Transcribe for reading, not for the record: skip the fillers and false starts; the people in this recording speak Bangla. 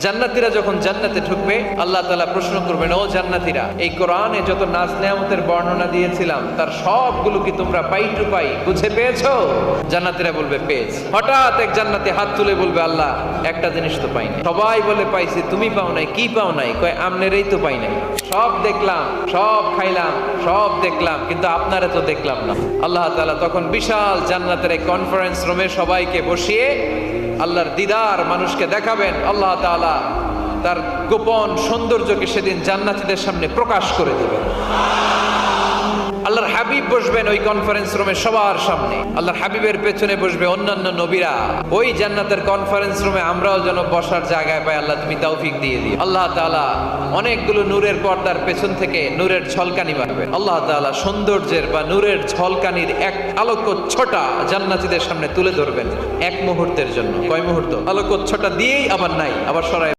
জান্নাতীরা যখন জান্নাতে ঢুকবে আল্লাহ তাআলা প্রশ্ন করবেন, ও জান্নাতীরা, এই কোরআনে যত নাজ নেয়ামতের বর্ণনা দিয়েছিলাম তার সবগুলো কি তোমরা পাই টু পাই বুঝে পেয়েছো? জান্নাতীরা বলবে পেয়েছি। হঠাৎ এক জান্নাতি হাত তুলে বলবে, আল্লাহ একটা জিনিস তো পাই নাই। সবাই বলে পাইছি, তুমি পাও নাই। কি পাও নাই? কয় আমনেরই তো পাই নাই। সব দেখলাম, সব খাইলাম, সব দেখলাম, কিন্তু আপনারা তো দেখলাম না। আল্লাহ তাআলা তখন বিশাল জান্নাতের এক কনফারেন্স রুমে সবাইকে বসিয়ে আল্লাহর দিদার মানুষকে দেখাবেন। আল্লাহ তাআলা তার গোপন সৌন্দর্যকে সেদিন জান্নাতীদের সামনে প্রকাশ করে দেবেন। আল্লাহর হাবিব বসবেন ওই কনফারেন্স রুমে সবার সামনে। আল্লাহর হাবিবের পেছনে বসবে অন্যান্য নবীরা। ওই জান্নাতের কনফারেন্স রুমে আমরাও যেন বসার জায়গায় পাই, আল্লাহ তুমি তৌফিক দিয়ে দিও। আল্লাহ তাআলা অনেকগুলো নূরের পর্দার পেছন থেকে নূরের ঝলকানি মারবেন। আল্লাহ তাআলা সৌন্দর্যের বা নূরের ঝলকানির এক আলোকচ্ছটা জান্নাতীদের সামনে তুলে ধরবেন এক মুহূর্তের জন্য। কয় মুহূর্ত? আলোকচ্ছটা দিয়েই আবার নাই, আবার সরাই